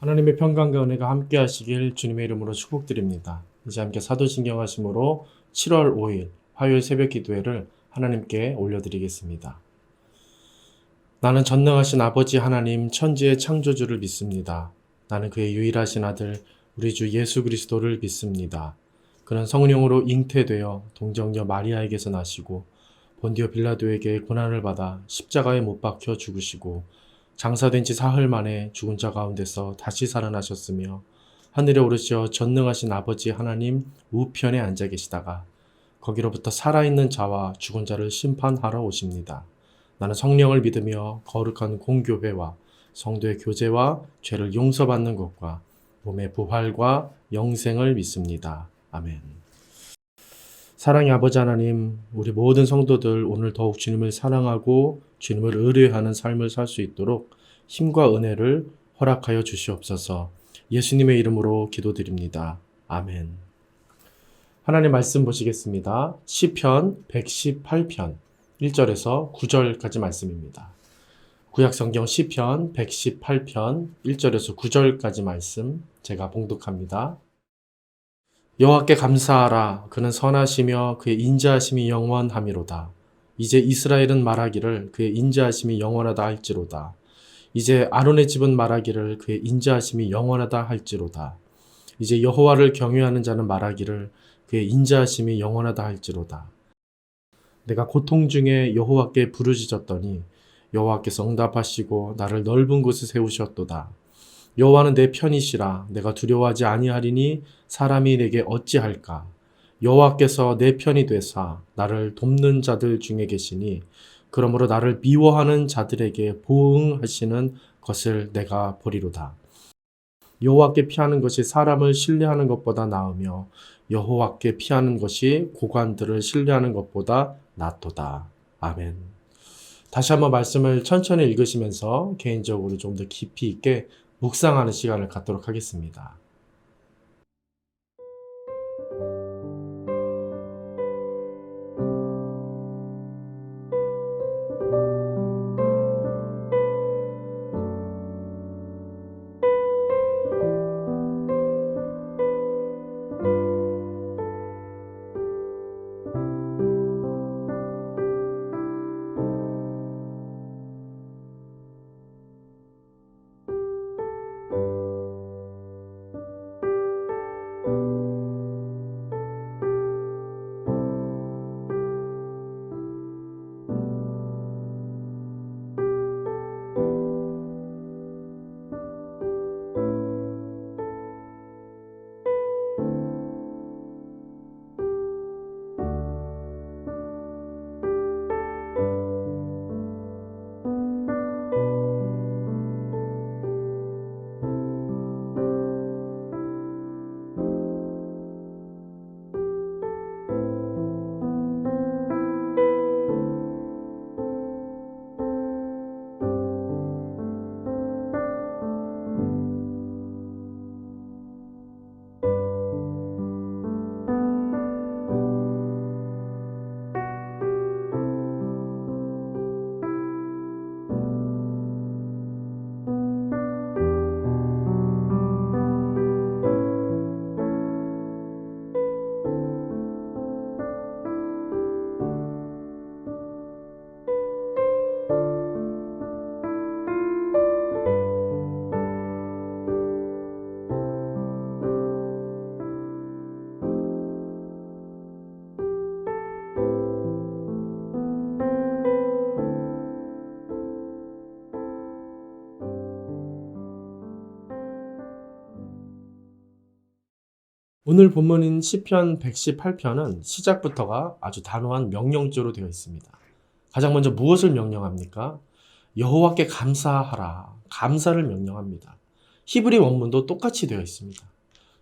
하나님의 평강과 은혜가 함께 하시길 주님의 이름으로 축복드립니다. 이제 함께 사도신경 하심으로 7월 5일 화요일 새벽 기도회를 하나님께 올려드리겠습니다. 나는 전능하신 아버지 하나님 천지의 창조주를 믿습니다. 나는 그의 유일하신 아들 우리 주 예수 그리스도를 믿습니다. 그는 성령으로 잉태되어 동정녀 마리아에게서 나시고 본디오 빌라도에게 고난을 받아 십자가에 못 박혀 죽으시고 장사된 지 사흘 만에 죽은 자 가운데서 다시 살아나셨으며 하늘에 오르시어 전능하신 아버지 하나님 우편에 앉아 계시다가 거기로부터 살아있는 자와 죽은 자를 심판하러 오십니다. 나는 성령을 믿으며 거룩한 공교회와 성도의 교제와 죄를 용서받는 것과 몸의 부활과 영생을 믿습니다. 아멘. 사랑의 아버지 하나님, 우리 모든 성도들 오늘 더욱 주님을 사랑하고 주님을 의뢰하는 삶을 살 수 있도록 힘과 은혜를 허락하여 주시옵소서. 예수님의 이름으로 기도드립니다. 아멘. 하나님 말씀 보시겠습니다. 시편 118편 1절에서 9절까지 말씀입니다. 구약성경 시편 118편 1절에서 9절까지 말씀 제가 봉독합니다. 여호와께 감사하라. 그는 선하시며 그의 인자하심이 영원하미로다. 이제 이스라엘은 말하기를 그의 인자하심이 영원하다 할지로다. 이제 아론의 집은 말하기를 그의 인자하심이 영원하다 할지로다. 이제 여호와를 경외하는 자는 말하기를 그의 인자하심이 영원하다 할지로다. 내가 고통 중에 여호와께 부르짖었더니 여호와께서 응답하시고 나를 넓은 곳에 세우셨도다. 여호와는 내 편이시라. 내가 두려워하지 아니하리니 사람이 내게 어찌할까. 여호와께서 내 편이 되사 나를 돕는 자들 중에 계시니 그러므로 나를 미워하는 자들에게 보응하시는 것을 내가 보리로다. 여호와께 피하는 것이 사람을 신뢰하는 것보다 나으며 여호와께 피하는 것이 고관들을 신뢰하는 것보다 낫도다. 아멘. 다시 한번 말씀을 천천히 읽으시면서 개인적으로 좀 더 깊이 있게 묵상하는 시간을 갖도록 하겠습니다. 오늘 본문인 시편 118편은 시작부터가 아주 단호한 명령조로 되어 있습니다. 가장 먼저 무엇을 명령합니까? 여호와께 감사하라. 감사를 명령합니다. 히브리 원문도 똑같이 되어 있습니다.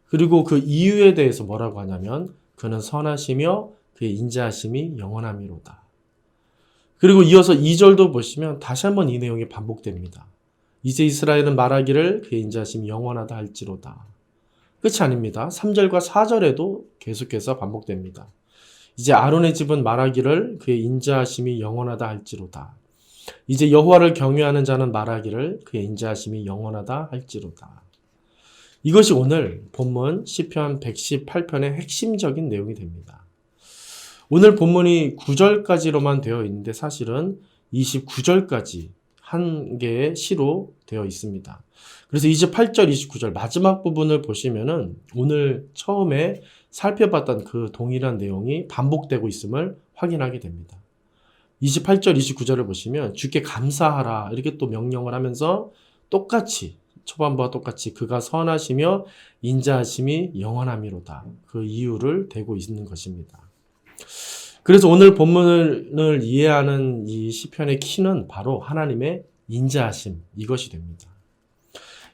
그리고 그 이유에 대해서 뭐라고 하냐면 그는 선하시며 그의 인자하심이 영원함이로다. 그리고 이어서 2절도 보시면 다시 한번 이 내용이 반복됩니다. 이제 이스라엘은 말하기를 그의 인자하심이 영원하다 할지로다. 끝이 아닙니다. 3절과 4절에도 계속해서 반복됩니다. 이제 아론의 집은 말하기를 그의 인자하심이 영원하다 할지로다. 이제 여호와를 경외하는 자는 말하기를 그의 인자하심이 영원하다 할지로다. 이것이 오늘 본문 시편 118편의 핵심적인 내용이 됩니다. 오늘 본문이 9절까지로만 되어 있는데 사실은 29절까지 한 개의 시로 되어 있습니다. 그래서 28절, 29절 마지막 부분을 보시면은 오늘 처음에 살펴봤던 그 동일한 내용이 반복되고 있음을 확인하게 됩니다. 28절, 29절을 보시면 주께 감사하라 이렇게 또 명령을 하면서 똑같이 초반부와 똑같이 그가 선하시며 인자하심이 영원함이로다. 그 이유를 대고 있는 것입니다. 그래서 오늘 본문을 이해하는 이 시편의 키는 바로 하나님의 인자하심 이것이 됩니다.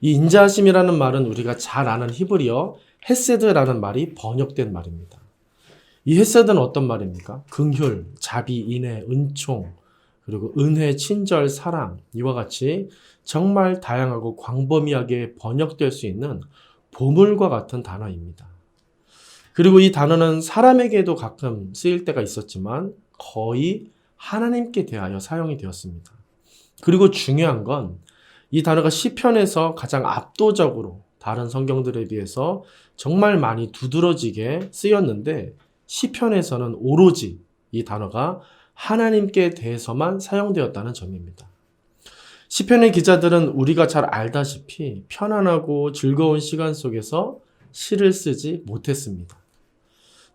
이 인자하심이라는 말은 우리가 잘 아는 히브리어 헤세드라는 말이 번역된 말입니다. 이 헤세드는 어떤 말입니까? 긍휼, 자비, 인애, 은총, 그리고 은혜, 친절, 사랑 이와 같이 정말 다양하고 광범위하게 번역될 수 있는 보물과 같은 단어입니다. 그리고 이 단어는 사람에게도 가끔 쓰일 때가 있었지만 거의 하나님께 대하여 사용이 되었습니다. 그리고 중요한 건 이 단어가 시편에서 가장 압도적으로 다른 성경들에 비해서 정말 많이 두드러지게 쓰였는데 시편에서는 오로지 이 단어가 하나님께 대해서만 사용되었다는 점입니다. 시편의 기자들은 우리가 잘 알다시피 편안하고 즐거운 시간 속에서 시를 쓰지 못했습니다.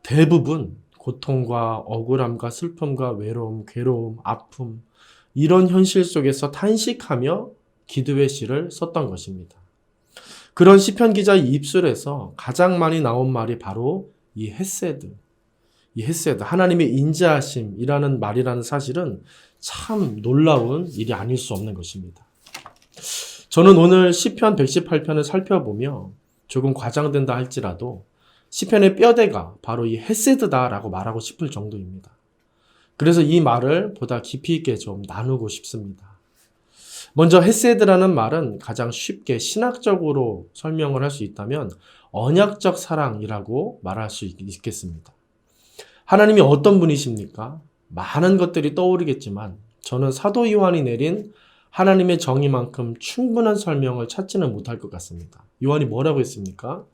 대부분 고통과 억울함과 슬픔과 외로움, 괴로움, 아픔 이런 현실 속에서 탄식하며 기도의 시를 썼던 것입니다. 그런 시편 기자의 입술에서 가장 많이 나온 말이 바로 이 헤세드, 하나님의 인자하심이라는 말이라는 사실은 참 놀라운 일이 아닐 수 없는 것입니다. 저는 오늘 시편 118편을 살펴보며 조금 과장된다 할지라도 시편의 뼈대가 바로 이 헤세드다라고 말하고 싶을 정도입니다. 그래서 이 말을 보다 깊이 있게 좀 나누고 싶습니다. 먼저 헤세드라는 말은 가장 쉽게 신학적으로 설명을 할 수 있다면 언약적 사랑이라고 말할 수 있겠습니다. 하나님이 어떤 분이십니까? 많은 것들이 떠오르겠지만 저는 사도 요한이 내린 하나님의 정의만큼 충분한 설명을 찾지는 못할 것 같습니다. 요한이 뭐라고 했습니까?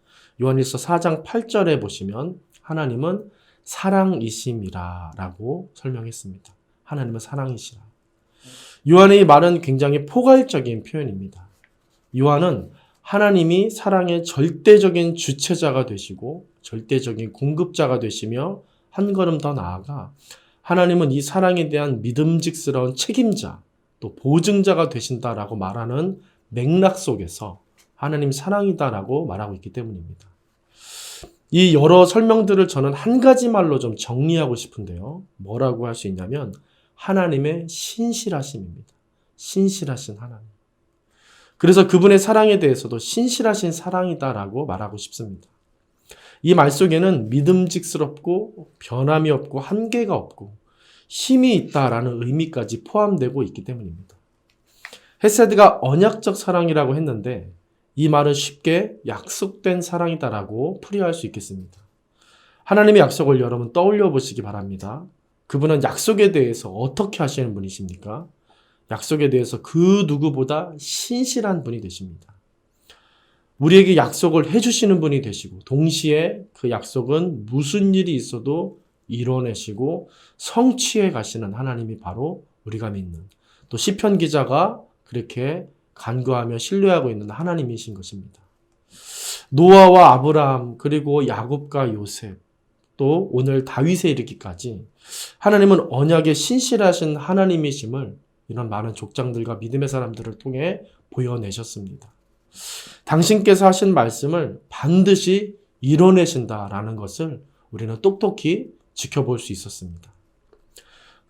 요한일서 4장 8절에 보시면 하나님은 사랑이심이라 라고 설명했습니다. 하나님은 사랑이시라. 요한의 말은 굉장히 포괄적인 표현입니다. 요한은 하나님이 사랑의 절대적인 주체자가 되시고 절대적인 공급자가 되시며 한 걸음 더 나아가 하나님은 이 사랑에 대한 믿음직스러운 책임자 또 보증자가 되신다라고 말하는 맥락 속에서 하나님 사랑이다라고 말하고 있기 때문입니다. 이 여러 설명들을 저는 한 가지 말로 좀 정리하고 싶은데요. 뭐라고 할 수 있냐면 하나님의 신실하심입니다. 신실하신 하나님. 그래서 그분의 사랑에 대해서도 신실하신 사랑이다라고 말하고 싶습니다. 이 말 속에는 믿음직스럽고 변함이 없고 한계가 없고 힘이 있다라는 의미까지 포함되고 있기 때문입니다. 헤세드가 언약적 사랑이라고 했는데 이 말은 쉽게 약속된 사랑이다라고 풀이할 수 있겠습니다. 하나님의 약속을 여러분 떠올려 보시기 바랍니다. 그분은 약속에 대해서 어떻게 하시는 분이십니까? 약속에 대해서 그 누구보다 신실한 분이 되십니다. 우리에게 약속을 해주시는 분이 되시고 동시에 그 약속은 무슨 일이 있어도 이뤄내시고 성취해 가시는 하나님이 바로 우리가 믿는 또 시편 기자가 그렇게 간구하며 신뢰하고 있는 하나님이신 것입니다. 노아와 아브라함 그리고 야곱과 요셉 또 오늘 다윗에 이르기까지 하나님은 언약에 신실하신 하나님이심을 이런 많은 족장들과 믿음의 사람들을 통해 보여내셨습니다. 당신께서 하신 말씀을 반드시 이뤄내신다라는 것을 우리는 똑똑히 지켜볼 수 있었습니다.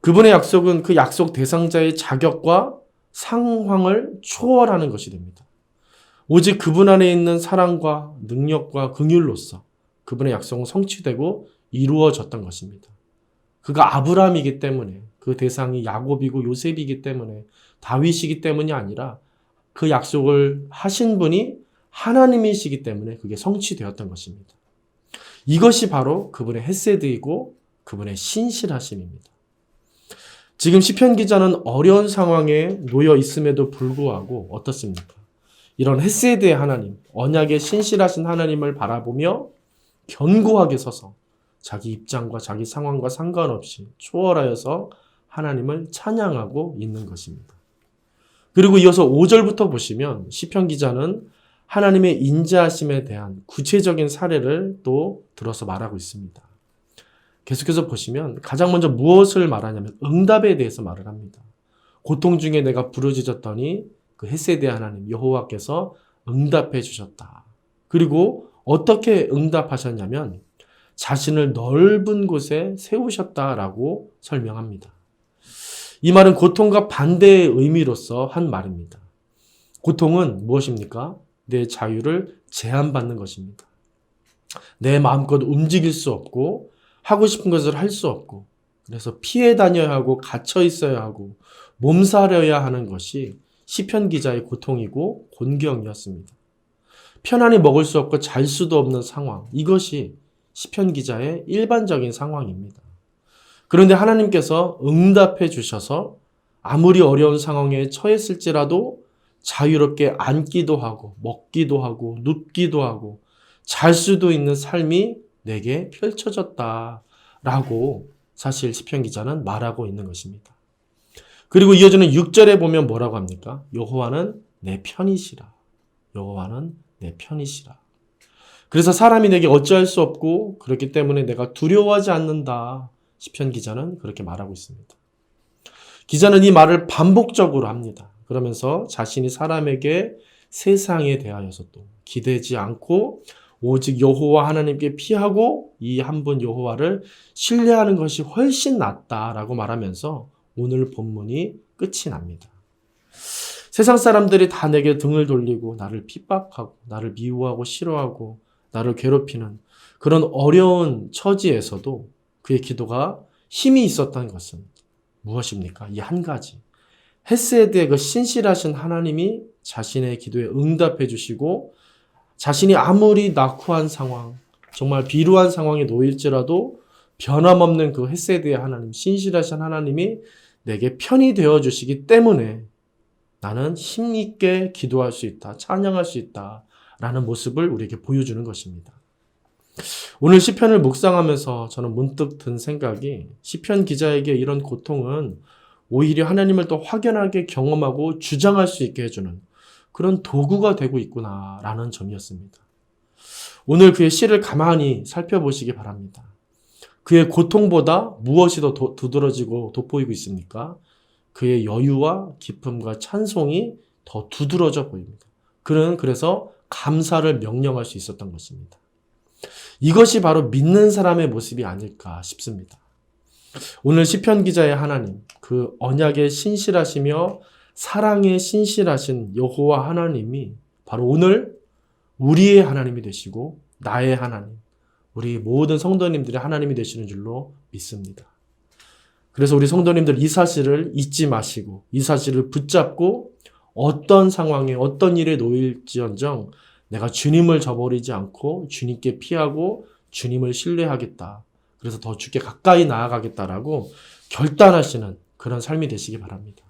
그분의 약속은 그 약속 대상자의 자격과 상황을 초월하는 것이 됩니다. 오직 그분 안에 있는 사랑과 능력과 긍휼로서 그분의 약속은 성취되고 이루어졌던 것입니다. 그가 아브라함이기 때문에 그 대상이 야곱이고 요셉이기 때문에 다윗이기 때문이 아니라 그 약속을 하신 분이 하나님이시기 때문에 그게 성취되었던 것입니다. 이것이 바로 그분의 헤세드이고 그분의 신실하심입니다. 지금 시편 기자는 어려운 상황에 놓여 있음에도 불구하고 어떻습니까? 이런 헤세드의 하나님, 언약의 신실하신 하나님을 바라보며 견고하게 서서 자기 입장과 자기 상황과 상관없이 초월하여서 하나님을 찬양하고 있는 것입니다. 그리고 이어서 5절부터 보시면 시편 기자는 하나님의 인자하심에 대한 구체적인 사례를 또 들어서 말하고 있습니다. 계속해서 보시면 가장 먼저 무엇을 말하냐면 응답에 대해서 말을 합니다. 고통 중에 내가 부르짖었더니 그 헤세드의 하나님 여호와께서 응답해 주셨다. 그리고 어떻게 응답하셨냐면 자신을 넓은 곳에 세우셨다라고 설명합니다. 이 말은 고통과 반대의 의미로서 한 말입니다. 고통은 무엇입니까? 내 자유를 제한받는 것입니다. 내 마음껏 움직일 수 없고 하고 싶은 것을 할 수 없고 그래서 피해 다녀야 하고 갇혀 있어야 하고 몸살려야 하는 것이 시편 기자의 고통이고 곤경이었습니다. 편안히 먹을 수 없고 잘 수도 없는 상황, 이것이 시편 기자의 일반적인 상황입니다. 그런데 하나님께서 응답해 주셔서 아무리 어려운 상황에 처했을지라도 자유롭게 앉기도 하고 먹기도 하고 눕기도 하고 잘 수도 있는 삶이 내게 펼쳐졌다라고 사실 시편 기자는 말하고 있는 것입니다. 그리고 이어지는 6절에 보면 뭐라고 합니까? 여호와는 내 편이시라. 여호와는 내 편이시라. 그래서 사람이 내게 어찌할 수 없고 그렇기 때문에 내가 두려워하지 않는다. 시편 기자는 그렇게 말하고 있습니다. 기자는 이 말을 반복적으로 합니다. 그러면서 자신이 사람에게 세상에 대하여서도 기대지 않고 오직 여호와 하나님께 피하고 이 한 분 여호와를 신뢰하는 것이 훨씬 낫다라고 말하면서 오늘 본문이 끝이 납니다. 세상 사람들이 다 내게 등을 돌리고 나를 핍박하고 나를 미워하고 싫어하고 나를 괴롭히는 그런 어려운 처지에서도 그의 기도가 힘이 있었던 것은 무엇입니까? 이 한 가지. 헤세드의 그 신실하신 하나님이 자신의 기도에 응답해 주시고 자신이 아무리 낙후한 상황, 정말 비루한 상황에 놓일지라도 변함없는 그 헤세드의 하나님, 신실하신 하나님이 내게 편이 되어 주시기 때문에 나는 힘있게 기도할 수 있다, 찬양할 수 있다라는 모습을 우리에게 보여주는 것입니다. 오늘 시편을 묵상하면서 저는 문득 든 생각이 시편 기자에게 이런 고통은 오히려 하나님을 더 확연하게 경험하고 주장할 수 있게 해주는 그런 도구가 되고 있구나라는 점이었습니다. 오늘 그의 시를 가만히 살펴보시기 바랍니다. 그의 고통보다 무엇이 더 두드러지고 돋보이고 있습니까? 그의 여유와 기쁨과 찬송이 더 두드러져 보입니다. 그는 그래서 감사를 명령할 수 있었던 것입니다. 이것이 바로 믿는 사람의 모습이 아닐까 싶습니다. 오늘 시편 기자의 하나님, 그 언약에 신실하시며 사랑에 신실하신 여호와 하나님이 바로 오늘 우리의 하나님이 되시고 나의 하나님, 우리 모든 성도님들의 하나님이 되시는 줄로 믿습니다. 그래서 우리 성도님들 이 사실을 잊지 마시고 이 사실을 붙잡고 어떤 상황에 어떤 일에 놓일지언정 내가 주님을 저버리지 않고 주님께 피하고 주님을 신뢰하겠다. 그래서 더 주께 가까이 나아가겠다라고 결단하시는 그런 삶이 되시기 바랍니다.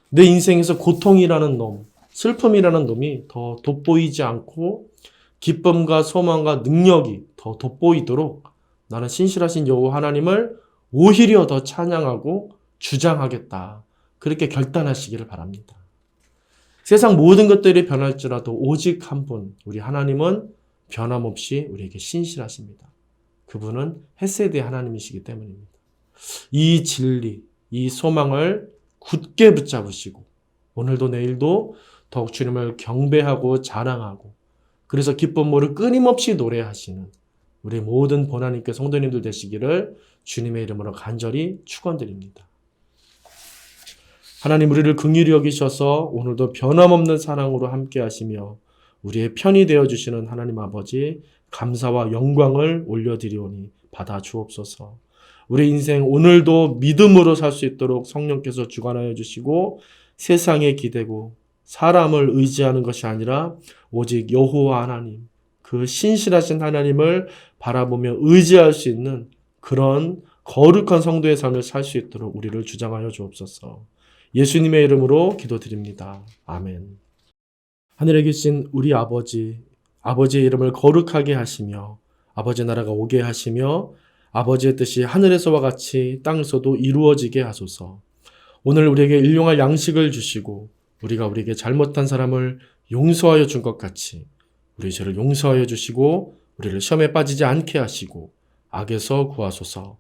내 인생에서 고통이라는 놈, 슬픔이라는 놈이 더 돋보이지 않고 기쁨과 소망과 능력이 더 돋보이도록 나는 신실하신 여호와 하나님을 오히려 더 찬양하고 주장하겠다. 그렇게 결단하시기를 바랍니다. 세상 모든 것들이 변할지라도 오직 한 분, 우리 하나님은 변함없이 우리에게 신실하십니다. 그분은 헤세드의 하나님이시기 때문입니다. 이 진리, 이 소망을 굳게 붙잡으시고 오늘도 내일도 더욱 주님을 경배하고 자랑하고 그래서 기쁨으로 끊임없이 노래하시는 우리 모든 보나님께 성도님들 되시기를 주님의 이름으로 간절히 축원드립니다. 하나님 우리를 긍휼히 여기셔서 오늘도 변함없는 사랑으로 함께 하시며 우리의 편이 되어주시는 하나님 아버지 감사와 영광을 올려드리오니 받아 주옵소서. 우리 인생 오늘도 믿음으로 살 수 있도록 성령께서 주관하여 주시고 세상에 기대고 사람을 의지하는 것이 아니라 오직 여호와 하나님, 그 신실하신 하나님을 바라보며 의지할 수 있는 그런 거룩한 성도의 삶을 살 수 있도록 우리를 주장하여 주옵소서. 예수님의 이름으로 기도드립니다. 아멘. 하늘에 계신 우리 아버지, 아버지의 이름을 거룩하게 하시며 아버지의 나라가 오게 하시며 아버지의 뜻이 하늘에서와 같이 땅에서도 이루어지게 하소서. 오늘 우리에게 일용할 양식을 주시고 우리가 우리에게 잘못한 사람을 용서하여 준 것 같이 우리 죄를 용서하여 주시고 우리를 시험에 빠지지 않게 하시고 악에서 구하소서.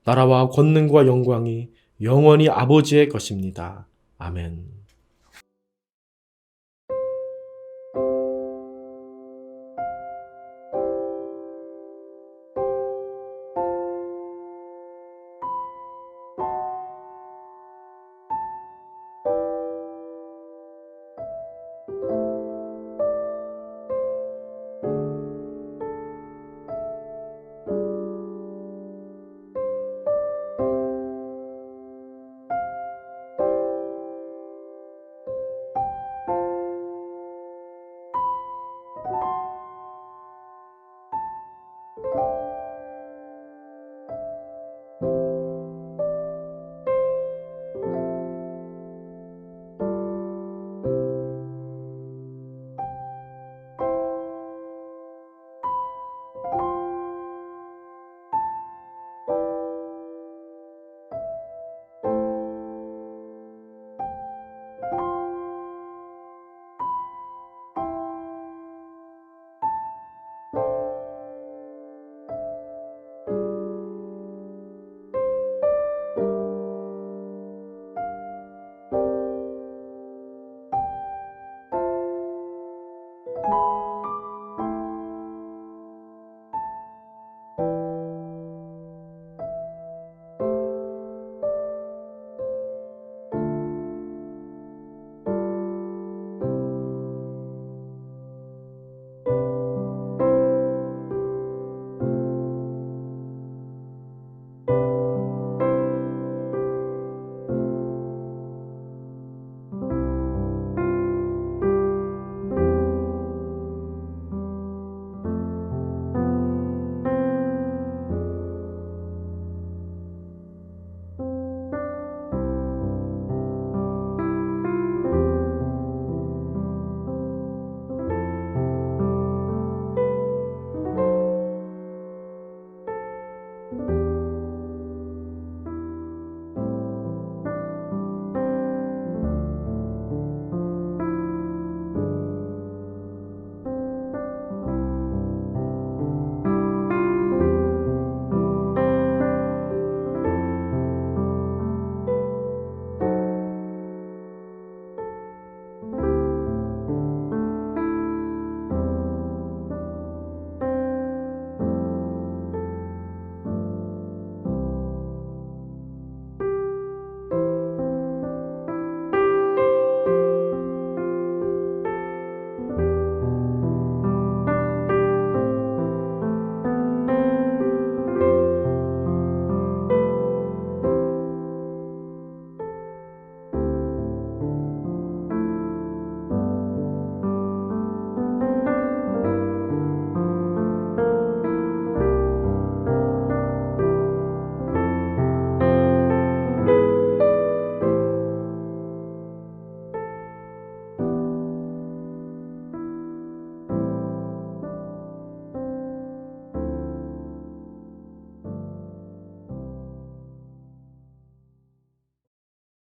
나라와 권능과 영광이 영원히 아버지의 것입니다. 아멘.